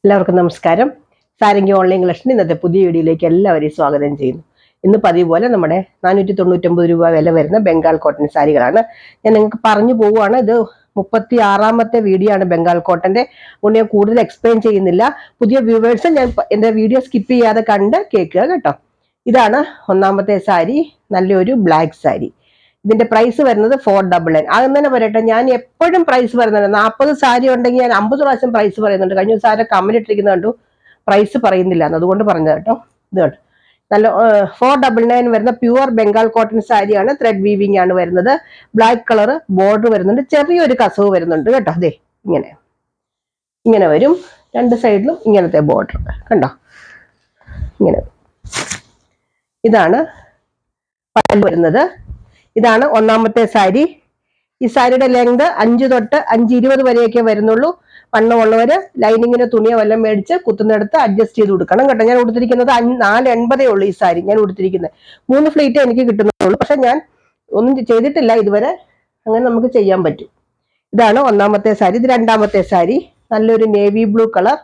എല്ലാവർക്കും നമസ്കാരം. Sarangi online collection ഇന്നത്തെ പുതിയ വീഡിയോയിലേക്ക് എല്ലാവരെയും സ്വാഗതം ചെയ്യുന്നു. ഇന്ന് പതിവ് പോലെ നമ്മുടെ 499 രൂപ വില വരുന്ന ബംഗാൾ കോട്ടൺ സാരികളാണ് ഞാൻ നിങ്ങൾക്ക് പറഞ്ഞു പോവുകയാണ്. ഇത് 36ാമത്തെ വീഡിയോ ആണ് ബംഗാൾ കോട്ടന്റെ. അതുകൊണ്ട് ഞാൻ കൂടുതൽ എക്സ്പ്ലെയിൻ ചെയ്യുന്നില്ല. പുതിയ വ്യൂവേഴ്സ് ഞാൻ എന്റെ വീഡിയോ സ്കിപ്പ് ചെയ്യാതെ കണ്ട് കേൾക്കുക കേട്ടോ. ഇതാണ് ഒന്നാമത്തെ സാരി, നല്ലൊരു ബ്ലാക്ക് സാരി. ഇതിന്റെ പ്രൈസ് വരുന്നത് 499. ആദ്യം തന്നെ പറയട്ടെ, ഞാൻ എപ്പോഴും പ്രൈസ് പറയുന്നുണ്ട്. 40 സാരി ഉണ്ടെങ്കിൽ ഞാൻ 50 പ്രാവശ്യം പ്രൈസ് പറയുന്നുണ്ട്. കഴിഞ്ഞ ദിവസം കമന്റ് ഇട്ടിരിക്കുന്നത് കണ്ടു പ്രൈസ് പറയുന്നില്ല, അതുകൊണ്ട് പറഞ്ഞത് കേട്ടോ. ഇത് കേട്ടോ, നല്ല 499 വരുന്ന പ്യുവർ ബംഗാൾ കോട്ടൺ സാരിയാണ്. ത്രെഡ് വീവിംഗ് ആണ് വരുന്നത്. ബ്ലാക്ക് കളർ ബോർഡർ വരുന്നുണ്ട്, ചെറിയൊരു കസവ് വരുന്നുണ്ട് കേട്ടോ. അതെ, ഇങ്ങനെ വരും. രണ്ട് സൈഡിലും ഇങ്ങനത്തെ ബോർഡർ കണ്ടോ, ഇങ്ങനെ. ഇതാണ് പല്ല് വരുന്നത്. ഇതാണ് ഒന്നാമത്തെ സാരി. ഈ സാരിയുടെ ലെങ്ത് 5 തൊട്ട് 5:20 വരെയൊക്കെ വരുന്നുള്ളൂ. വണ്ണമുള്ളവര് ലൈനിങ്ങിന് തുണിയോ വല്ലതും മേടിച്ച് കുത്തുന്നെടുത്ത് അഡ്ജസ്റ്റ് ചെയ്ത് കൊടുക്കണം കേട്ടോ. ഞാൻ കൊടുത്തിരിക്കുന്നത് 480 ഉള്ളൂ ഈ സാരി ഞാൻ കൊടുത്തിരിക്കുന്നത്. 3 ഫ്ലീറ്റ് എനിക്ക് കിട്ടുന്നുള്ളൂ. പക്ഷെ ഞാൻ ഒന്നും ചെയ്തിട്ടില്ല ഇതുവരെ. അങ്ങനെ നമുക്ക് ചെയ്യാൻ പറ്റും. ഇതാണ് ഒന്നാമത്തെ സാരി. ഇത് രണ്ടാമത്തെ സാരി, നല്ലൊരു നേവി ബ്ലൂ കളർ.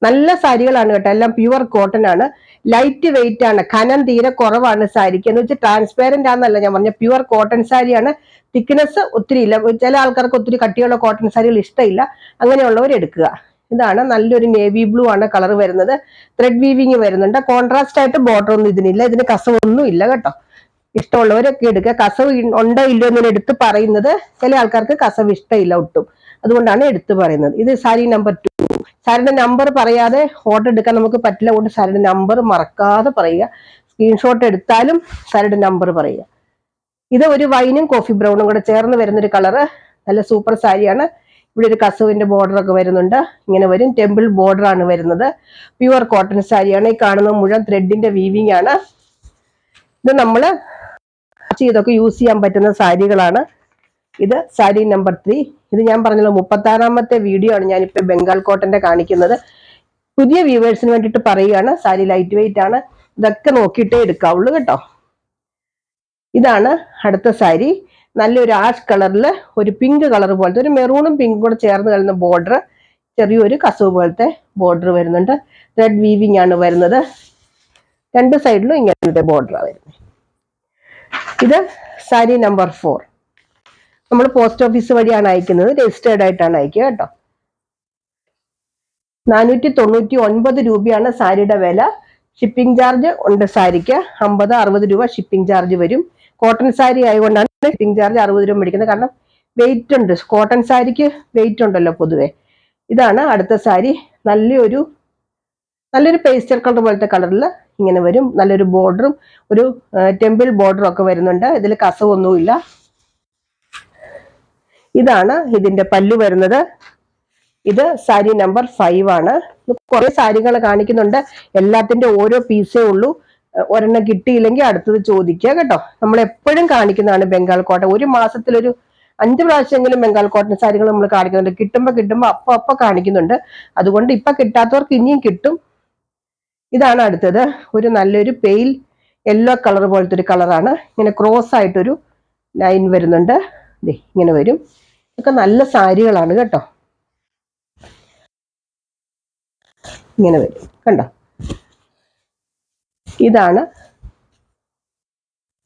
നല്ല സാരികളാണ് കേട്ടോ, എല്ലാം പ്യുവർ കോട്ടൺ ആണ്. ലൈറ്റ് വെയിറ്റ് ആണ്, കനം തീരെ കുറവാണ് സാരിക്ക്. എന്ന് വെച്ചാൽ ട്രാൻസ്പെറന്റ് ആണെന്നല്ല ഞാൻ പറഞ്ഞ, പ്യുവർ കോട്ടൺ സാരിയാണ്. തിക്നെസ് ഒത്തിരി ഇല്ല. ചില ആൾക്കാർക്ക് ഒത്തിരി കട്ടിയുള്ള കോട്ടൺ സാരികൾ ഇഷ്ടമില്ല, അങ്ങനെയുള്ളവർ എടുക്കുക. ഇതാണ് നല്ലൊരു നേവി ബ്ലൂ ആണ് കളർ വരുന്നത്. ത്രെഡ് വീവിങ് വരുന്നുണ്ട്. കോൺട്രാസ്റ്റ് ആയിട്ട് ബോർഡർ ഒന്നും ഇതിനില്ല. ഇതിന് കസവൊന്നും ഇല്ല കേട്ടോ. ഇഷ്ടമുള്ളവരൊക്കെ എടുക്കുക. കസവ് ഉണ്ടോ ഇല്ലയോ എന്ന് എടുത്ത് പറയുന്നത്, ചില ആൾക്കാർക്ക് കസവ് ഇഷ്ടമില്ല ഒട്ടും, അതുകൊണ്ടാണ് എടുത്ത് പറയുന്നത്. ഇത് സാരി നമ്പർ 2. സാരിയുടെ നമ്പർ പറയാതെ ഓർഡർ എടുക്കാൻ നമുക്ക് പറ്റില്ല. അതുകൊണ്ട് സാരിയുടെ നമ്പർ മറക്കാതെ പറയുക. സ്ക്രീൻഷോട്ട് എടുത്താലും സാരിയുടെ നമ്പർ പറയുക. ഇത് ഒരു വൈനും കോഫി ബ്രൗണും കൂടെ ചേർന്ന് വരുന്നൊരു കളറ്. നല്ല സൂപ്പർ സാരിയാണ്. ഇവിടെ ഒരു കസവിന്റെ ബോർഡർ ഒക്കെ വരുന്നുണ്ട്. ഇങ്ങനെ വരും. ടെമ്പിൾ ബോർഡർ ആണ് വരുന്നത്. പ്യുവർ കോട്ടൺ സാരിയാണ്. ഈ കാണുന്നത് മുഴുവൻ ത്രെഡിന്റെ വീവിംഗ് ആണ്. ഇത് നമ്മള് ഇതൊക്കെ യൂസ് ചെയ്യാൻ പറ്റുന്ന സാരികളാണ്. ഇത് സാരി നമ്പർ 3. ഇത് ഞാൻ പറഞ്ഞല്ലോ 36ാമത്തെ വീഡിയോ ആണ് ഞാനിപ്പോ ബംഗാൾ കോട്ടന്റെ കാണിക്കുന്നത്. പുതിയ വ്യൂവേഴ്സിന് വേണ്ടിയിട്ട് പറയുകയാണ്. സാരി ലൈറ്റ് വെയിറ്റ് ആണ്. ഇതൊക്കെ നോക്കിയിട്ടേ എടുക്കാവുള്ളൂ കേട്ടോ. ഇതാണ് അടുത്ത സാരി. നല്ലൊരു ആഷ് കളറിൽ ഒരു പിങ്ക് കളർ പോലത്തെ, ഒരു മെറൂണും പിങ്കും കൂടെ ചേർന്ന് കളയുന്ന ബോർഡർ, ചെറിയൊരു കസവ് പോലത്തെ ബോർഡർ വരുന്നുണ്ട്. ത്രെഡ് വീവിംഗ് ആണ് വരുന്നത്. രണ്ട് സൈഡിലും ഇങ്ങനത്തെ ബോർഡറാണ് വരുന്നത്. ഇത് സാരി നമ്പർ 4. നമ്മൾ പോസ്റ്റ് ഓഫീസ് വഴിയാണ് അയക്കുന്നത്. രജിസ്റ്റേർഡ് ആയിട്ടാണ് അയക്കുക കേട്ടോ. 499 രൂപയാണ് സാരിയുടെ വില. ഷിപ്പിംഗ് ചാർജ് ഉണ്ട് സാരിക്ക്. 50-60 രൂപ ഷിപ്പിംഗ് ചാർജ് വരും. കോട്ടൺ സാരി ആയതുകൊണ്ടാണ് ഷിപ്പിംഗ് ചാർജ് 60 രൂപ മേടിക്കുന്നത്. കാരണം വെയിറ്റ് ഉണ്ട്, കോട്ടൺ സാരിക്ക് വെയിറ്റ് ഉണ്ടല്ലോ പൊതുവെ. ഇതാണ് അടുത്ത സാരി. നല്ലൊരു പേസ്റ്റൽ കളർ പോലത്തെ കളറിൽ ഇങ്ങനെ വരും. നല്ലൊരു ബോർഡറും ഒരു ടെമ്പിൾ ബോർഡറും ഒക്കെ വരുന്നുണ്ട്. ഇതിൽ കസവൊന്നുമില്ല. ഇതാണ് ഇതിന്റെ പല്ലു വരുന്നത്. ഇത് സാരി നമ്പർ 5 ആണ്. കുറെ സാരികൾ കാണിക്കുന്നുണ്ട്. എല്ലാത്തിന്റെ ഓരോ പീസേ ഉള്ളൂ. ഒരെണ്ണം കിട്ടിയില്ലെങ്കിൽ അടുത്തത് ചോദിക്കുക കേട്ടോ. നമ്മൾ എപ്പോഴും കാണിക്കുന്നതാണ് ബംഗാൾ കോട്ടൺ. ഒരു മാസത്തിലൊരു 5 പ്രാവശ്യമെങ്കിലും ബംഗാൾ കോട്ടൺ സാരികൾ നമ്മൾ കാണിക്കുന്നുണ്ട്. കിട്ടുമ്പോ അപ്പൊ കാണിക്കുന്നുണ്ട്. അതുകൊണ്ട് ഇപ്പൊ കിട്ടാത്തവർക്ക് ഇനിയും കിട്ടും. ഇതാണ് അടുത്തത്. ഒരു നല്ലൊരു പെയിൽ യെല്ലോ കളർ പോലത്തെ ഒരു കളറാണ്. ഇങ്ങനെ ക്രോസ് ആയിട്ടൊരു ലൈൻ വരുന്നുണ്ട്. ഇങ്ങനെ വരും. ഇതൊക്കെ നല്ല സാരികളാണ് കേട്ടോ. ഇങ്ങനെ വരും കണ്ടോ. ഇതാണ്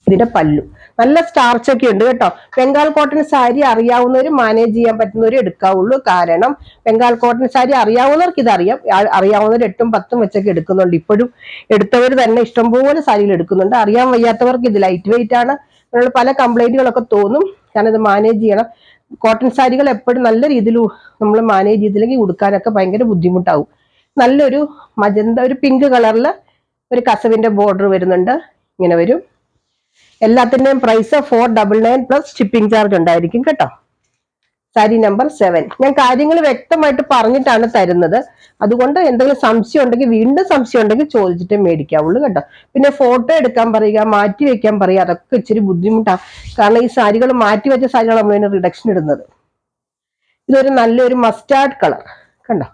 ഇതിന്റെ പല്ലു. നല്ല സ്റ്റാർച്ച് ഒക്കെ ഉണ്ട് കേട്ടോ. ബംഗാൾ കോട്ടൺ സാരി അറിയാവുന്നവരും മാനേജ് ചെയ്യാൻ പറ്റുന്നവരും എടുക്കാവുള്ളൂ. കാരണം ബംഗാൾ കോട്ടൺ സാരി അറിയാവുന്നവർക്ക് ഇതറിയാം. അറിയാവുന്നവർ 8ഉം 10ഉം വെച്ചൊക്കെ എടുക്കുന്നുണ്ട്. ഇപ്പോഴും എടുത്തവർ തന്നെ ഇഷ്ടംപോലെ സാരികൾ എടുക്കുന്നുണ്ട്. അറിയാൻ വയ്യാത്തവർക്ക് ഇത് ലൈറ്റ് വെയിറ്റ് ആണ്. അങ്ങനെയുള്ള പല കംപ്ലൈന്റുകളൊക്കെ തോന്നും. കാരണം ഇത് മാനേജ് ചെയ്യണം. കോട്ടൺ സാരികൾ എപ്പോഴും നല്ല രീതിയിൽ നമ്മൾ മാനേജ് ചെയ്തില്ലെങ്കിൽ ഉടുക്കാനൊക്കെ ഭയങ്കര ബുദ്ധിമുട്ടാവും. നല്ലൊരു മജന്ത, ഒരു പിങ്ക് കളറിൽ ഒരു കസവിന്റെ ബോർഡർ വരുന്നുണ്ട്. ഇങ്ങനെ വരും. എല്ലാത്തിന്റെയും പ്രൈസ് 499 പ്ലസ് ഷിപ്പിംഗ് ചാർജ് ഉണ്ടായിരിക്കും കേട്ടോ. സാരി നമ്പർ 7. ഞാൻ കാര്യങ്ങൾ വ്യക്തമായിട്ട് പറഞ്ഞിട്ടാണ് തരുന്നത്. അതുകൊണ്ട് എന്തെങ്കിലും സംശയം ഉണ്ടെങ്കിൽ, വീണ്ടും സംശയം ഉണ്ടെങ്കിൽ ചോദിച്ചിട്ട് മേടിക്കാവുള്ളൂ കേട്ടോ. പിന്നെ ഫോട്ടോ എടുക്കാൻ പറയുക, മാറ്റി വെക്കാൻ പറയുക, അതൊക്കെ ഇച്ചിരി ബുദ്ധിമുട്ടാണ്. കാരണം ഈ സാരികൾ മാറ്റി വെച്ച സാരികൾ നമ്മൾ ഇതിന് റിഡക്ഷൻ ഇടുന്നത്. ഇതൊരു നല്ലൊരു മസ്റ്റാർഡ് കളർ കണ്ടോ.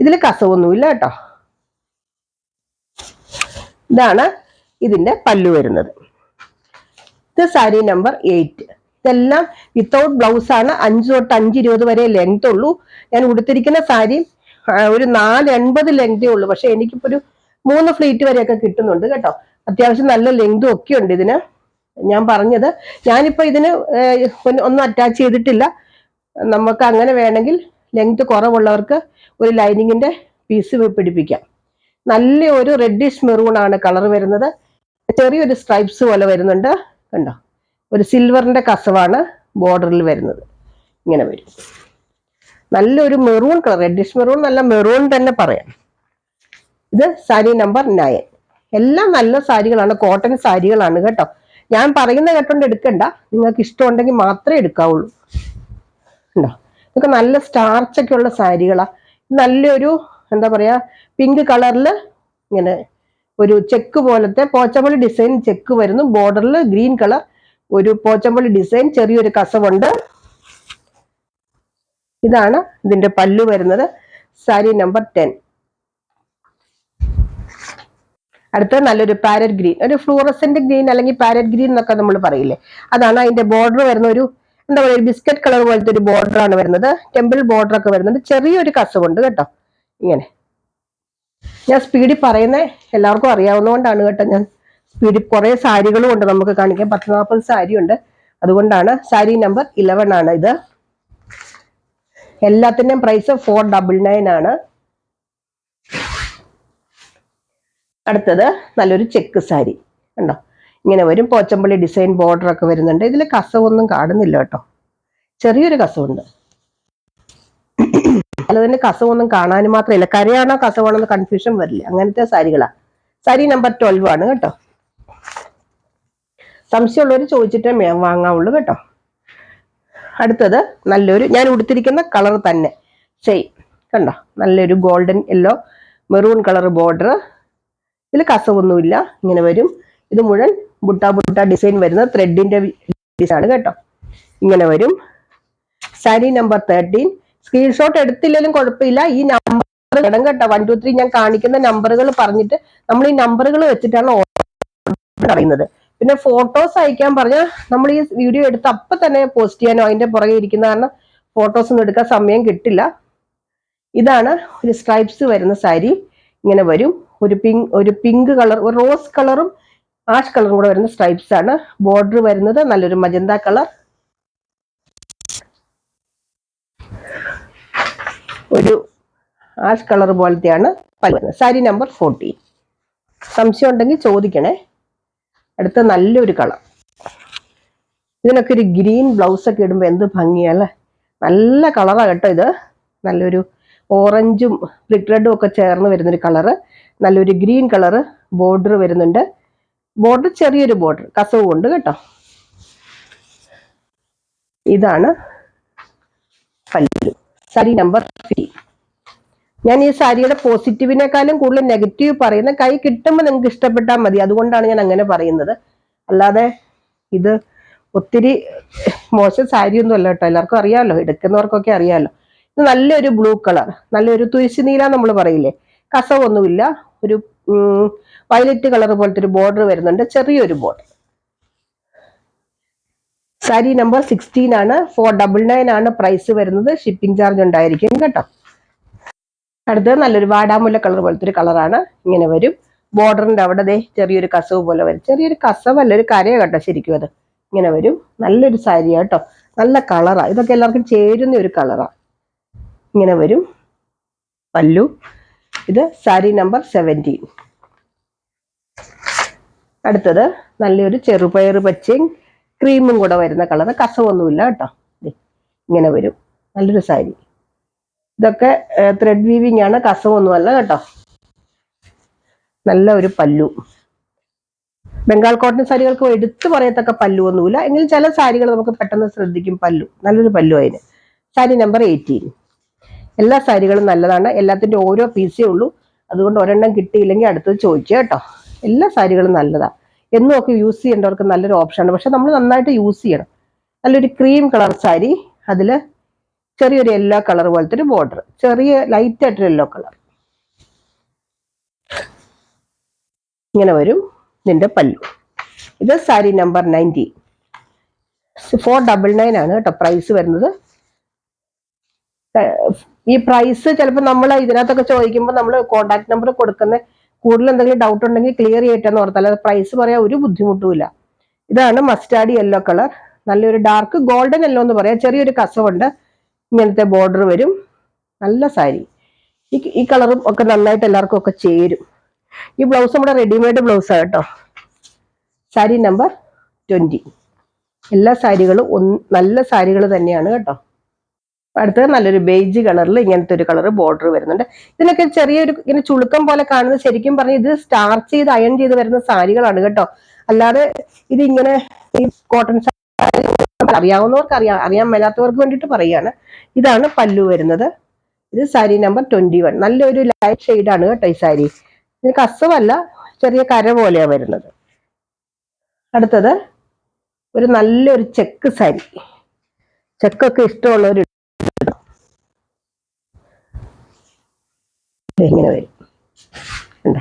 ഇതിൽ കസവൊന്നുമില്ല കേട്ടോ. ഇതാണ് ഇതിന്റെ പല്ലു വരുന്നത്. ഇത് സാരി നമ്പർ 8. ഇതെല്ലാം വിത്തൗട്ട് ബ്ലൗസ് ആണ്. 5 തൊട്ട് 5:20 വരെ ലെങ്ത് ഉള്ളൂ. ഞാൻ ഉടുത്തിരിക്കുന്ന സാരി ഒരു 480 ലെങ്തേ ഉള്ളൂ. പക്ഷെ എനിക്കിപ്പോ ഒരു 3 ഫ്ലീറ്റ് വരെയൊക്കെ കിട്ടുന്നുണ്ട് കേട്ടോ. അത്യാവശ്യം നല്ല ലെങ്തും ഒക്കെ ഉണ്ട് ഇതിന്. ഞാൻ പറഞ്ഞത്, ഞാനിപ്പോ ഇതിന് ഒന്നും അറ്റാച്ച് ചെയ്തിട്ടില്ല. നമുക്ക് അങ്ങനെ വേണമെങ്കിൽ ലെങ്ത് കുറവുള്ളവർക്ക് ഒരു ലൈനിങ്ങിന്റെ പീസ് പിടിപ്പിക്കാം. നല്ല ഒരു റെഡിഷ് മെറൂൺ ആണ് കളർ വരുന്നത്. ചെറിയൊരു സ്ട്രൈപ്സ് പോലെ വരുന്നുണ്ട് കണ്ടോ. ഒരു സിൽവറിന്റെ കസവാണ് ബോർഡറിൽ വരുന്നത്. ഇങ്ങനെ വരും. നല്ലൊരു മെറൂൺ കളർ, റെഡിഷ് മെറൂൺ, നല്ല മെറൂൺ തന്നെ പറയാം. ഇത് സാരി നമ്പർ 9. എല്ലാം നല്ല സാരികളാണ്, കോട്ടൺ സാരികളാണ് കേട്ടോ. ഞാൻ പറയുന്ന കേട്ടോണ്ട് എടുക്കണ്ട, നിങ്ങൾക്ക് ഇഷ്ടമുണ്ടെങ്കിൽ മാത്രമേ എടുക്കാവുള്ളൂ. ഉണ്ടോ, ഇതൊക്കെ നല്ല സ്റ്റാർച്ചൊക്കെ ഉള്ള സാരികളാ. നല്ലൊരു എന്താ പറയാ, പിങ്ക് കളറിൽ ഇങ്ങനെ ഒരു ചെക്ക് പോലത്തെ പോച്ചമ്പള്ളി ഡിസൈൻ ചെക്ക് വരുന്നു. ബോർഡറിൽ ഗ്രീൻ കളർ ഒരു പോച്ചമ്പള്ളി ഡിസൈൻ, ചെറിയൊരു കസവുണ്ട്. ഇതാണ് ഇതിന്റെ പല്ലു വരുന്നത്. സാരി നമ്പർ 10. അടുത്ത നല്ലൊരു പാരറ്റ് ഗ്രീൻ, ഒരു ഫ്ലൂറസെന്റ് ഗ്രീൻ അല്ലെങ്കിൽ പാരറ്റ് ഗ്രീൻ എന്നൊക്കെ നമ്മൾ പറയില്ലേ, അതാണ്. അതിന്റെ ബോർഡർ വരുന്ന ഒരു എന്താ പറയുക, ബിസ്ക്കറ്റ് കളർ പോലത്തെ ഒരു ബോർഡർ ആണ് വരുന്നത്. ടെമ്പിൾ ബോർഡർ ഒക്കെ വരുന്നുണ്ട്. ചെറിയൊരു കസവുണ്ട് കേട്ടോ. ഇങ്ങനെ ഞാൻ സ്പീഡിൽ പറയുന്നത് എല്ലാവർക്കും അറിയാവുന്നതുകൊണ്ടാണ് കേട്ടോ. ഞാൻ സ്പീഡിൽ കുറേ സാരികളും ഉണ്ട് നമുക്ക് കാണിക്കാൻ, 10-40 സാരി ഉണ്ട്. അതുകൊണ്ടാണ്. സാരി നമ്പർ 11 ആണ് ഇത്. എല്ലാത്തിന്റെയും പ്രൈസ് 499 ആണ്. അടുത്തത് നല്ലൊരു ചെക്ക് സാരി കണ്ടോ. ഇങ്ങനെ വരും. പോച്ചമ്പള്ളി ഡിസൈൻ ബോർഡർ ഒക്കെ വരുന്നുണ്ട്. ഇതിൽ കസവൊന്നും കാണുന്നില്ല കേട്ടോ, ചെറിയൊരു കസവുണ്ട്. അല്ലതിന്റെ കസവൊന്നും കാണാനും മാത്രമല്ല, കരയാണോ കസവാണോ എന്ന് കൺഫ്യൂഷൻ വരില്ല. അങ്ങനത്തെ സാരികളാ. സാരി നമ്പർ 12 ആണ് കേട്ടോ. സംശയമുള്ളവർ ചോദിച്ചിട്ടേ വാങ്ങാവുള്ളൂ കേട്ടോ. അടുത്തത് നല്ലൊരു, ഞാൻ ഉടുത്തിരിക്കുന്ന കളർ തന്നെ സെയിം കണ്ടോ. നല്ലൊരു golden yellow maroon colour border. ഇതിൽ കസവൊന്നുമില്ല. ഇങ്ങനെ വരും. ഇത് മുഴുവൻ ബുട്ട ഡിസൈൻ വരുന്ന ത്രെഡിന്റെ ഡിസൈൻ ആണ് കേട്ടോ. ഇങ്ങനെ വരും. സാരി നമ്പർ 13. സ്ക്രീൻഷോട്ട് എടുത്തില്ലെങ്കിലും കുഴപ്പമില്ല. ഈ നമ്പർ ഇടം കേട്ടോ. 1 2 3 ഞാൻ കാണിക്കുന്ന നമ്പറുകൾ പറഞ്ഞിട്ട് നമ്മൾ ഈ നമ്പറുകൾ വെച്ചിട്ടാണ് പറയുന്നത്. പിന്നെ ഫോട്ടോസ് അയക്കാൻ പറഞ്ഞാൽ നമ്മൾ ഈ വീഡിയോ എടുത്ത് അപ്പൊ തന്നെ പോസ്റ്റ് ചെയ്യാനോ അതിന്റെ പുറകെ ഇരിക്കുന്ന കാരണം ഫോട്ടോസ് ഒന്നും എടുക്കാൻ സമയം കിട്ടില്ല. ഇതാണ് ഒരു സ്ട്രൈപ്സ് വരുന്ന സാരി. ഇങ്ങനെ വരും. ഒരു പിങ്ക് കളർ, ഒരു റോസ് കളറും ആഷ് കളറും കൂടെ വരുന്ന സ്ട്രൈപ്സ് ആണ്. ബോർഡർ വരുന്നത് നല്ലൊരു മജന്ത കളർ, ഒരു ആഷ് കളർ പോലത്തെയാണ് വരുന്നത്. സാരി നമ്പർ 14. സംശയം ഉണ്ടെങ്കിൽ ചോദിക്കണേ. അടുത്ത നല്ലൊരു കളർ. ഇതിനൊക്കെ ഒരു ഗ്രീൻ ബ്ലൗസ് ഒക്കെ ഇടുമ്പോൾ എന്ത് ഭംഗിയല്ലേ. നല്ല കളറാണ് കേട്ടോ ഇത്. നല്ലൊരു ഓറഞ്ചും ബ്രിക്ക് റെഡും ഒക്കെ ചേർന്ന് വരുന്നൊരു കളറ്. നല്ലൊരു ഗ്രീൻ കളറ് ബോർഡർ വരുന്നുണ്ട്. ബോർഡർ ചെറിയൊരു ബോർഡർ, കസവും ഉണ്ട് കേട്ടോ. ഇതാണ് പല്ലു. സാരി നമ്പർ 3. ഞാൻ ഈ സാരിയുടെ പോസിറ്റീവിനേക്കാളും കൂടുതൽ നെഗറ്റീവ് പറയുന്ന, കൈ കിട്ടുമ്പോൾ നിങ്ങൾക്ക് ഇഷ്ടപ്പെട്ടാൽ മതി, അതുകൊണ്ടാണ് ഞാൻ അങ്ങനെ പറയുന്നത്. അല്ലാതെ ഇത് ഒത്തിരി മോശം സാരിയൊന്നും അല്ല കേട്ടോ. എല്ലാവർക്കും അറിയാമല്ലോ, എടുക്കുന്നവർക്കൊക്കെ അറിയാമല്ലോ. ഇത് നല്ലൊരു ബ്ലൂ കളർ, നല്ലൊരു തുരിശ് നീല നമ്മൾ പറയില്ലേ, കസവൊന്നുമില്ല. ഒരു വയലറ്റ് കളർ പോലത്തെ ഒരു ബോർഡർ വരുന്നുണ്ട്, ചെറിയൊരു ബോർഡർ. സാരി നമ്പർ 16 ആണ്. 499 ആണ് പ്രൈസ് വരുന്നത്. ഷിപ്പിംഗ് ചാർജ് ഉണ്ടായിരിക്കും കേട്ടോ. അടുത്തത് നല്ലൊരു വാടാമുല്ല കളർ പോലത്തെ ഒരു കളറാണ്. ഇങ്ങനെ വരും. ബോർഡറിന്റെ അവിടെ ചെറിയൊരു കസവ് പോലെ വരും. ചെറിയൊരു കസവല്ല, ഒരു കരയ കേട്ടോ ശരിക്കും അത്. ഇങ്ങനെ വരും. നല്ലൊരു സാരി കേട്ടോ. നല്ല കളറാ. ഇതൊക്കെ എല്ലാവർക്കും ചേരുന്ന ഒരു കളറാ. ഇങ്ങനെ വരും പല്ലു. ഇത് സാരി നമ്പർ 17. അടുത്തത് നല്ലൊരു ചെറുപയർ പച്ചയും ക്രീമും കൂടെ വരുന്ന കളർ. കസവൊന്നുമില്ല കേട്ടോ. ഇങ്ങനെ വരും. നല്ലൊരു സാരി. ഇതൊക്കെ ത്രെഡ് വീവിങ് ആണ്, കസവൊന്നുമല്ല കേട്ടോ. നല്ല ഒരു പല്ലു. ബംഗാൾ കോട്ടൺ സാരികൾക്ക് എടുത്തു പറയത്തക്ക പല്ലുവൊന്നുമില്ല, എങ്കിലും ചില സാരികൾ നമുക്ക് പെട്ടെന്ന് ശ്രദ്ധിക്കും പല്ലു. നല്ലൊരു പല്ലു അതിന്. സാരി നമ്പർ 18. എല്ലാ സാരികളും നല്ലതാണ്. എല്ലാത്തിൻ്റെ ഓരോ പീസേ ഉള്ളൂ. അതുകൊണ്ട് ഒരെണ്ണം കിട്ടിയില്ലെങ്കിൽ അടുത്തത് ചോദിക്കുക കേട്ടോ. എല്ലാ സാരികളും നല്ലതാണ്. എന്നും ഒക്കെ യൂസ് ചെയ്യേണ്ടവർക്ക് നല്ലൊരു ഓപ്ഷനാണ്. പക്ഷെ നമ്മൾ നന്നായിട്ട് യൂസ് ചെയ്യണം. നല്ലൊരു ക്രീം കളർ സാരി, അതിൽ ചെറിയൊരു യെല്ലോ കളർ പോലത്തെ ഒരു ബോർഡർ, ചെറിയ ലൈറ്റ് ആയിട്ടൊരു യെല്ലോ കളർ. ഇങ്ങനെ വരും ഇതിന്റെ പല്ലു. ഇത് സാരി നമ്പർ 19. 499 ആണ് കേട്ടോ പ്രൈസ് വരുന്നത്. ഈ പ്രൈസ് ചിലപ്പോൾ നമ്മൾ ഇതിനകത്തൊക്കെ ചോദിക്കുമ്പോൾ നമ്മൾ കോൺടാക്ട് നമ്പർ കൊടുക്കുന്ന കൂടുതൽ എന്തെങ്കിലും ഡൗട്ട് ഉണ്ടെങ്കിൽ ക്ലിയർ ചെയ്യട്ടെന്ന് ഓർത്താൽ അത് പ്രൈസ് പറയാൻ ഒരു ബുദ്ധിമുട്ടുമില്ല. ഇതാണ് മസ്റ്റാർഡ് യെല്ലോ കളർ, നല്ലൊരു ഡാർക്ക് ഗോൾഡൻ യെല്ലോ എന്ന് പറയാം. ചെറിയൊരു കസവുണ്ട്, ഇങ്ങനത്തെ ബോർഡർ വരും. നല്ല സാരി. ഈ കളറും ഒക്കെ നന്നായിട്ട് എല്ലാവർക്കും ഒക്കെ ചേരും. ഈ ബ്ലൗസ് നമ്മുടെ റെഡിമെയ്ഡ് ബ്ലൗസാണ് കേട്ടോ. സാരി നമ്പർ 20. എല്ലാ സാരികളും നല്ല സാരികൾ തന്നെയാണ് കേട്ടോ. അടുത്തത് നല്ലൊരു ബേജ് കളറിൽ ഇങ്ങനത്തെ ഒരു കളർ ബോർഡർ വരുന്നുണ്ട്. ഇതിനൊക്കെ ചെറിയൊരു ഇങ്ങനെ ചുളുക്കം പോലെ കാണുന്നത് ശരിക്കും പറഞ്ഞ് ഇത് സ്റ്റാർച്ച് ചെയ്ത് അയൺ ചെയ്ത് വരുന്ന സാരികളാണ് കേട്ടോ. അല്ലാതെ ഇതിങ്ങനെ ഈ കോട്ടൺ സാരി അറിയാവുന്നവർക്ക് അറിയാൻ മേലാത്തവർക്ക് വേണ്ടിയിട്ട് പറയാണ്. ഇതാണ് പല്ലു വരുന്നത്. ഇത് സാരി നമ്പർ 21. നല്ലൊരു ലൈറ്റ് ഷെയ്ഡാണ് കേട്ടോ ഈ സാരി. ഇത് കസവല്ല, ചെറിയ കര പോലെയാണ് വരുന്നത്. അടുത്തത് ഒരു നല്ലൊരു ചെക്ക് സാരി. ചെക്കൊക്കെ ഇഷ്ടമുള്ളവർ ഇങ്ങനെ വരും ഉണ്ടോ,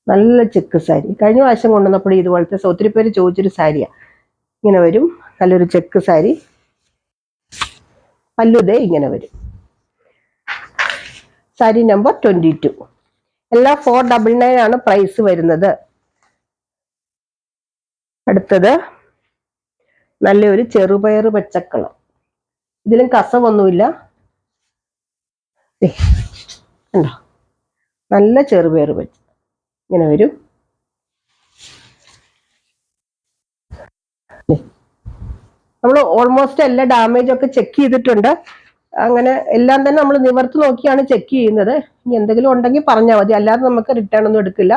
നല്ല ചെക്ക് സാരി. കഴിഞ്ഞ പ്രാവശ്യം കൊണ്ടുവന്നപ്പോൾ ഇതുപോലത്തെ ഒത്തിരി പേര് ചോദിച്ചൊരു സാരിയാ. ഇങ്ങനെ വരും, നല്ലൊരു ചെക്ക് സാരി. പല്ലുദേ ഇങ്ങനെ വരും. സാരി നമ്പർ 22. എല്ലാം 499 ആണ് പ്രൈസ് വരുന്നത്. അടുത്തത് നല്ലൊരു ചെറുപയർ പച്ചക്കളർ. ഇതിലും കസവൊന്നുമില്ല, ഉണ്ടോ, നല്ല ചെറുപയർ പച്ച ഇങ്ങനെ വരും. നമ്മൾ ഓൾമോസ്റ്റ് എല്ലാ ഡാമേജ് ഒക്കെ ചെക്ക് ചെയ്തിട്ടുണ്ട്. അങ്ങനെ എല്ലാം തന്നെ നമ്മൾ നിവർത്തി നോക്കിയാണ് ചെക്ക് ചെയ്യുന്നത്. ഇനി എന്തെങ്കിലും ഉണ്ടെങ്കിൽ പറഞ്ഞാൽ മതി, അല്ലാതെ നമുക്ക് റിട്ടേൺ ഒന്നും എടുക്കില്ല.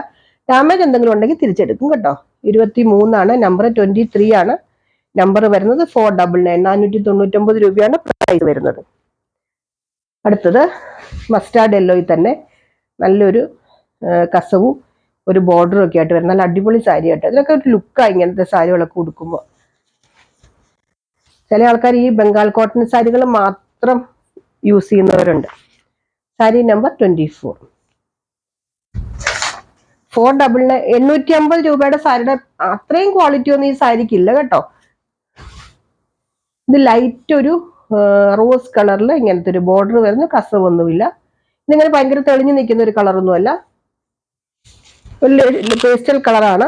ഡാമേജ് എന്തെങ്കിലും ഉണ്ടെങ്കിൽ തിരിച്ചെടുക്കും കേട്ടോ. 23 നമ്പർ 23 ആണ് നമ്പർ വരുന്നത്. 499 499 രൂപയാണ് പ്രൈസ് വരുന്നത്. അടുത്തത് മസ്റ്റാർഡ് യെല്ലോയിൽ തന്നെ നല്ലൊരു കസവും ഒരു ബോർഡറും ഒക്കെ ആയിട്ട് വരുന്ന നല്ല അടിപൊളി സാരി ആയിട്ട്. ഇതിനൊക്കെ ഒരു ലുക്കാണ് ഇങ്ങനത്തെ സാരികളൊക്കെ ഉടുക്കുമ്പോൾ. ചില ആൾക്കാർ ഈ ബംഗാൾ കോട്ടൺ സാരികൾ മാത്രം യൂസ് ചെയ്യുന്നവരുണ്ട്. സാരി നമ്പർ 24. 499 850 രൂപയുടെ സാരിയുടെ അത്രയും ക്വാളിറ്റി ഒന്നും ഈ സാരിക്ക് ഇല്ല കേട്ടോ. ഇത് ലൈറ്റ് ഒരു റോസ് കളറിൽ ഇങ്ങനത്തെ ഒരു ബോർഡർ വരുന്ന, കസവൊന്നുമില്ല. ഇതിങ്ങനെ ഭയങ്കര തെളിഞ്ഞു നിൽക്കുന്ന ഒരു കളറൊന്നുമല്ല, പേസ്റ്റൽ കളറാണ്.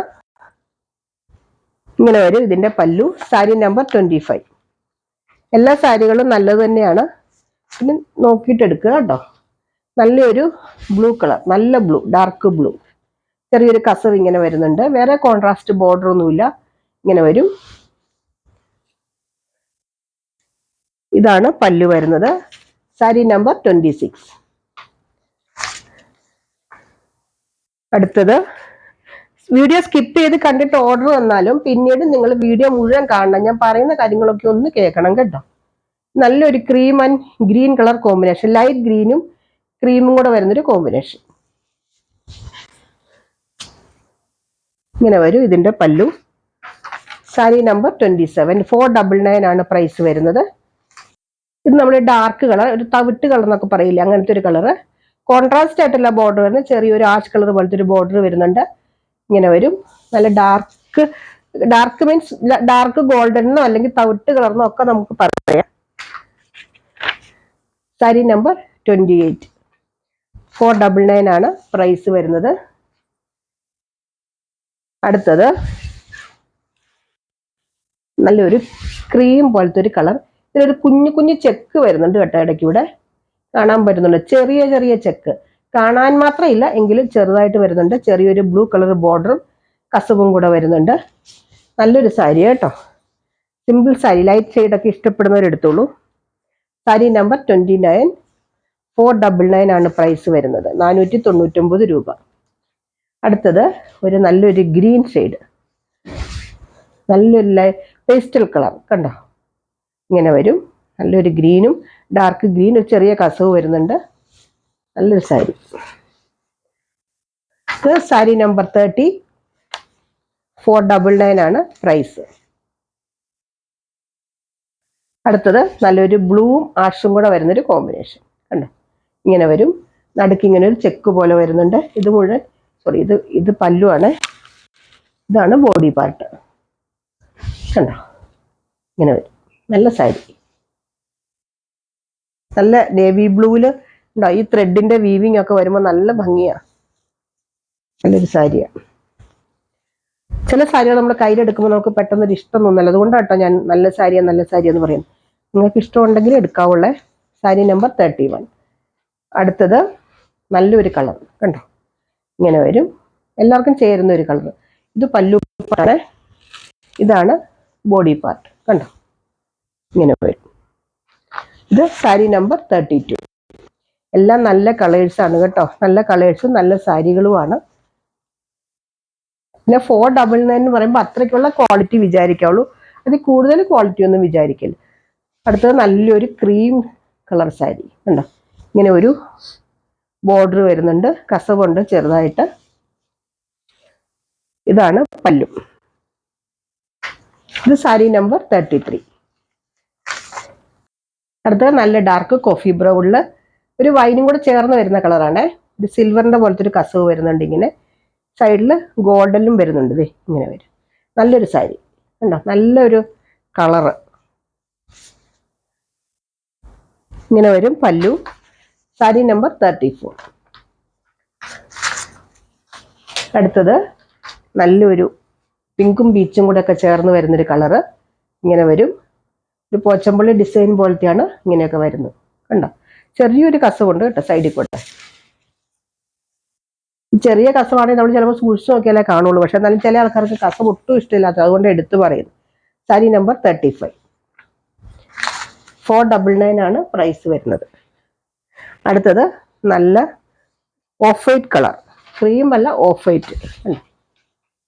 ഇങ്ങനെ വരും ഇതിന്റെ പല്ലു. സാരി നമ്പർ 25. എല്ലാ സാരികളും നല്ലത് തന്നെയാണ്, പിന്നെ നോക്കിയിട്ട് എടുക്കുക കേട്ടോ. നല്ലൊരു ബ്ലൂ കളർ, നല്ല ബ്ലൂ, ഡാർക്ക് ബ്ലൂ. ചെറിയൊരു കസവ് ഇങ്ങനെ വരുന്നുണ്ട്. വേറെ കോൺട്രാസ്റ്റ് ബോർഡർ ഒന്നുമില്ല, ഇങ്ങനെ വരും. ഇതാണ് പല്ലു വരുന്നത്. സാരി നമ്പർ 26. അടുത്തത് വീഡിയോ സ്കിപ്പ് ചെയ്ത് കണ്ടിട്ട് ഓർഡർ വന്നാലും പിന്നീട് നിങ്ങൾ വീഡിയോ മുഴുവൻ കാണണം. ഞാൻ പറയുന്ന കാര്യങ്ങളൊക്കെ ഒന്ന് കേൾക്കണം കേട്ടോ. നല്ലൊരു cream and green colour combination, light ഗ്രീനും ക്രീമും കൂടെ വരുന്നൊരു കോമ്പിനേഷൻ. ഇങ്ങനെ വരും ഇതിന്റെ പല്ലു. സാരി നമ്പർ 27. 499 ആണ് പ്രൈസ് വരുന്നത്. ഇത് നമ്മുടെ ഡാർക്ക് കളർ, ഒരു തവിട്ട് കളർ എന്നൊക്കെ പറയില്ലേ, അങ്ങനത്തെ ഒരു കളറ്. കോൺട്രാസ്റ്റ് ആയിട്ടുള്ള ബോർഡർ വരുന്നത്, ചെറിയൊരു ആഷ് കളർ പോലത്തെ ഒരു ബോർഡർ വരുന്നുണ്ട്. ഇങ്ങനെ വരും. നല്ല ഡാർക്ക് മീൻസ് ഡാർക്ക് ഗോൾഡനോ അല്ലെങ്കിൽ തവിട്ട് കളർന്നോ ഒക്കെ നമുക്ക് പറയാം. സാരി നമ്പർ 28. 499 ആണ് പ്രൈസ് വരുന്നത്. അടുത്തത് നല്ലൊരു ക്രീം പോലത്തെ ഒരു കളർ. ഇതിലൊരു കുഞ്ഞു കുഞ്ഞു ചെക്ക് വരുന്നുണ്ട് കേട്ടോ, ഇടയ്ക്ക് ഇവിടെ കാണാൻ പറ്റുന്നുണ്ട്. ചെറിയ ചെറിയ ചെക്ക് കാണാൻ മാത്രമില്ല എങ്കിലും ചെറുതായിട്ട് വരുന്നുണ്ട്. ചെറിയൊരു ബ്ലൂ കളർ ബോർഡറും കസവും കൂടെ വരുന്നുണ്ട്. നല്ലൊരു സാരി കേട്ടോ, സിമ്പിൾ സാരി. ലൈറ്റ് ഷെയ്ഡൊക്കെ ഇഷ്ടപ്പെടുന്നവരെടുത്തോളൂ. സാരി നമ്പർ 29. 499 ആണ് പ്രൈസ് വരുന്നത്. 499 രൂപ. അടുത്തത് ഒരു നല്ലൊരു ഗ്രീൻ ഷെയ്ഡ്, നല്ലൊരു പേസ്റ്റൽ കളർ കണ്ടോ, ഇങ്ങനെ വരും. നല്ലൊരു ഗ്രീനും ഡാർക്ക് ഗ്രീൻ, ഒരു ചെറിയ കസവ് വരുന്നുണ്ട്. നല്ലൊരു സാരി. ഇത് സാരി നമ്പർ 30. 499 ആണ് പ്രൈസ്. അടുത്തത് നല്ലൊരു ബ്ലൂവും ആഷും കൂടെ വരുന്നൊരു കോമ്പിനേഷൻ കണ്ടോ, ഇങ്ങനെ വരും. നടുക്ക് ഇങ്ങനെ ഒരു ചെക്ക് പോലെ വരുന്നുണ്ട്. ഇത് മുഴുവൻ ഇത് പല്ലുവാണ്. ഇതാണ് ബോഡി പാർട്ട് കണ്ടോ, ഇങ്ങനെ വരും. നല്ല സാരി. നല്ല നേവി ബ്ലൂവില് ഉണ്ടോ ഈ ത്രെഡിന്റെ വീവിങ് ഒക്കെ വരുമ്പോൾ നല്ല ഭംഗിയാ. നല്ലൊരു സാരിയാണ്. ചില സാരികൾ നമ്മൾ കയ്യിലെടുക്കുമ്പോൾ നമുക്ക് പെട്ടെന്നൊരു ഇഷ്ടം തോന്നല്ല. അതുകൊണ്ടാണ് കേട്ടോ ഞാൻ നല്ല സാരിയാ എന്ന് പറയുന്നത്. നിങ്ങൾക്ക് ഇഷ്ടമുണ്ടെങ്കിൽ എടുക്കാവുള്ള. സാരി നമ്പർ 31. അടുത്തത് നല്ലൊരു കളർ കണ്ടോ, ഇങ്ങനെ വരും. എല്ലാവർക്കും ചേരുന്ന ഒരു കളർ. ഇത് പല്ലു പാർട്ടാണ്. ഇതാണ് ബോഡി പാർട്ട് കണ്ടോ, ഇങ്ങനെ വരും. ഇത് സാരി നമ്പർ 32. എല്ലാം നല്ല കളേഴ്സാണ് കേട്ടോ. നല്ല കളേഴ്സും നല്ല സാരികളുമാണ്. പിന്നെ 499 എന്ന് പറയുമ്പോൾ അത്രയ്ക്കുള്ള ക്വാളിറ്റി വിചാരിക്കാവുള്ളൂ. അതിൽ കൂടുതൽ ക്വാളിറ്റി ഒന്നും വിചാരിക്കില്ല. അടുത്തത് നല്ലൊരു ക്രീം കളർ സാരി കണ്ടോ, ഇങ്ങനെ ഒരു ബോർഡർ വരുന്നുണ്ട്, കസവുണ്ട് ചെറുതായിട്ട്. ഇതാണ് പല്ലു. ഇത് സാരി നമ്പർ 33. അടുത്തത് നല്ല ഡാർക്ക് കോഫി ബ്രൗണില് ഒരു വൈനും കൂടെ ചേർന്ന് വരുന്ന കളറാണ്. ഒരു സിൽവറിന്റെ പോലത്തെ ഒരു കസവ് വരുന്നുണ്ട്. ഇങ്ങനെ സൈഡിൽ ഗോൾഡനും വരുന്നുണ്ട്. ഇതേ ഇങ്ങനെ വരും. നല്ലൊരു സാരി കണ്ടോ, നല്ലൊരു കളറ്. ഇങ്ങനെ വരും പല്ലു. സാരി നമ്പർ 34. അടുത്തത് നല്ലൊരു പിങ്കും ബീച്ചും കൂടെ ഒക്കെ ചേർന്ന് വരുന്നൊരു കളറ്. ഇങ്ങനെ വരും. ഒരു പോച്ചമ്പള്ളി ഡിസൈൻ പോലത്തെയാണ് ഇങ്ങനെയൊക്കെ വരുന്നത് കണ്ടോ. ചെറിയൊരു കസവുണ്ട് കേട്ടോ സൈഡിൽ കൂടെ. ചെറിയ കസവാണെങ്കിൽ നമ്മൾ ചിലപ്പോൾ സൂക്ഷിച്ച് നോക്കിയാലേ കാണുള്ളൂ. പക്ഷെ എന്നാലും ചില ആൾക്കാർക്ക് കസവ് ഒട്ടും ഇഷ്ടമില്ലാത്തത്, അതുകൊണ്ട് എടുത്തു പറയുന്നു. സാരി നമ്പർ 35. 499 ആണ് പ്രൈസ് വരുന്നത്. അടുത്തത് നല്ല ഓഫ് വൈറ്റ് കളർ, ക്രീം അല്ല ഓഫ് വൈറ്റ്.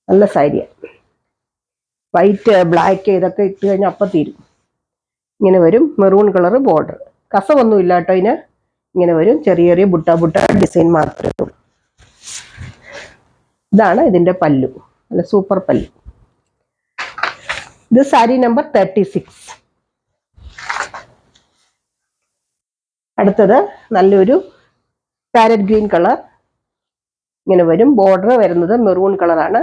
നല്ല സാരിയാണ്. വൈറ്റ് ബ്ലാക്ക് ഇതൊക്കെ ഇട്ട് കഴിഞ്ഞാൽ അപ്പം തീരും. ഇങ്ങനെ വരും. Maroon colour border. കസവൊന്നും ഇല്ല കേട്ടോ ഇതിന്. ഇങ്ങനെ വരും. ചെറിയ ചെറിയ ബുട്ട ബുട്ട ഡിസൈൻ മാത്രമേ ഉള്ളൂ. ഇതാണ് ഇതിന്റെ പല്ലു. നല്ല സൂപ്പർ പല്ലു. ഇത് സാരി നമ്പർ 36. അടുത്തത് നല്ലൊരു പാരറ്റ് ഗ്രീൻ കളർ. ഇങ്ങനെ വരും. ബോർഡർ വരുന്നത് മെറൂൺ കളറാണ്.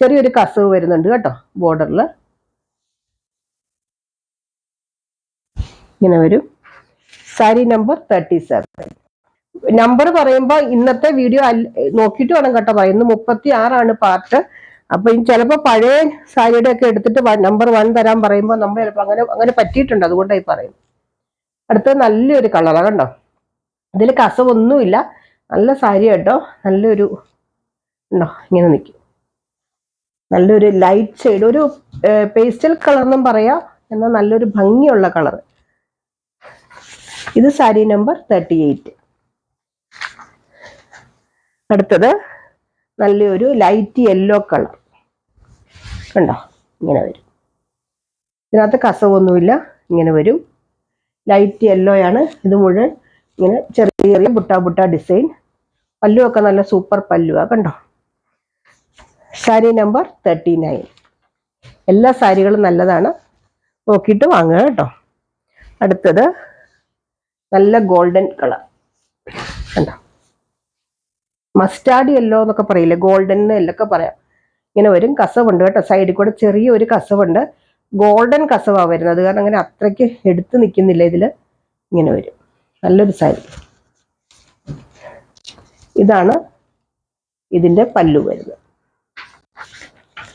ചെറിയൊരു കസവ് വരുന്നുണ്ട് കേട്ടോ ബോർഡറിൽ. ഇങ്ങനെ വരും. സാരി നമ്പർ 37. നമ്പർ പറയുമ്പോൾ ഇന്നത്തെ വീഡിയോ നോക്കിയിട്ട് വേണം കേട്ടോ പറയാം. ഇന്ന് 36 പാർട്ട്. അപ്പൊ ചിലപ്പോൾ പഴയ സാരിയുടെ ഒക്കെ എടുത്തിട്ട് നമ്പർ 1 തരാൻ പറയുമ്പോൾ നമ്മൾ ചിലപ്പോൾ അങ്ങനെ പറ്റിയിട്ടുണ്ട്. അതുകൊണ്ടായി പറയും. അടുത്തത് നല്ലൊരു കളറാണ് കണ്ടോ. ഇതിൽ കസവൊന്നുമില്ല. നല്ല സാരി കേട്ടോ. നല്ലൊരു ഉണ്ടോ ഇങ്ങനെ നിൽക്കും. നല്ലൊരു ലൈറ്റ് ഷെയ്ഡ്, ഒരു പേസ്റ്റൽ കളർ എന്നും പറയാം. എന്നാൽ നല്ലൊരു ഭംഗിയുള്ള കളർ. ഇത് സാരി നമ്പർ 38. അടുത്തത് നല്ലൊരു ലൈറ്റ് യെല്ലോ കളർ കണ്ടോ, ഇങ്ങനെ വരും. ഇതിനകത്ത് കസവൊന്നുമില്ല. ഇങ്ങനെ വരും. ലൈറ്റ് യെല്ലോ ആണ് ഇത് മുഴുവൻ. ഇങ്ങനെ ചെറിയ ചെറിയ ബുട്ട ബുട്ട ഡിസൈൻ. പല്ലുമൊക്കെ നല്ല സൂപ്പർ പല്ലുവാ കണ്ടോ. സാരി നമ്പർ 39. എല്ലാ സാരികളും നല്ലതാണ്, നോക്കിയിട്ട് വാങ്ങുക കേട്ടോ. അടുത്തത് നല്ല ഗോൾഡൻ കളർ കണ്ടോ. മസ്റ്റാർഡ് യെല്ലോ എന്നൊക്കെ പറയില്ലേ, ഗോൾഡൻ എന്നൊക്കെ പറയാം. ഇങ്ങനെ വരും. കസവുണ്ട് കേട്ടോ. സൈഡിൽ കൂടെ ചെറിയൊരു കസവുണ്ട്. ഗോൾഡൻ കസവാണ് വരുന്നത്. അത് കാരണം അങ്ങനെ അത്രയ്ക്ക് എടുത്ത് നിൽക്കുന്നില്ല ഇതിൽ. ഇങ്ങനെ വരും. നല്ലൊരു സാരി. ഇതാണ് ഇതിൻ്റെ പല്ലു വരുന്നത്.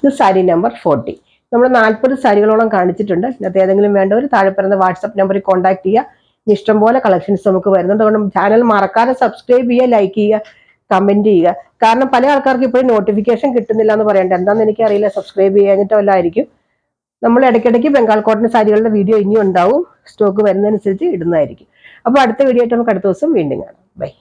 ഇത് സാരി നമ്പർ 40. നമ്മൾ 40 സാരികളോളം കാണിച്ചിട്ടുണ്ട്. ഇതിനകത്ത് ഏതെങ്കിലും വേണ്ടവർ താഴെ പറയുന്ന വാട്സപ്പ് നമ്പറിൽ കോൺടാക്ട് ചെയ്യുക. ഇഷ്ടംപോലെ കളക്ഷൻസ് നമുക്ക് വരുന്നുണ്ട്. അതുകൊണ്ട് ചാനൽ മറക്കാതെ സബ്സ്ക്രൈബ് ചെയ്യുക, ലൈക്ക് ചെയ്യുക, കമന്റ് ചെയ്യുക. കാരണം പല ആൾക്കാർക്ക് ഇപ്പോഴും നോട്ടിഫിക്കേഷൻ കിട്ടുന്നില്ല എന്ന് പറയണ്ട. എന്താണെന്ന് എനിക്കറിയില്ല. സബ്സ്ക്രൈബ് ചെയ്യാഞ്ഞിട്ടോ വല്ലതായിരിക്കും. നമ്മൾ ഇടയ്ക്കിടയ്ക്ക് ബംഗാൾ കോട്ടൺ സാരികളുടെ വീഡിയോ ഇനിയും ഉണ്ടാവും. സ്റ്റോക്ക് വരുന്നതനുസരിച്ച് ഇടുന്നതായിരിക്കും. അപ്പോൾ അടുത്ത വീഡിയോ ആയിട്ട് നമുക്ക് അടുത്ത ദിവസം വീണ്ടും കാണാം. ബൈ.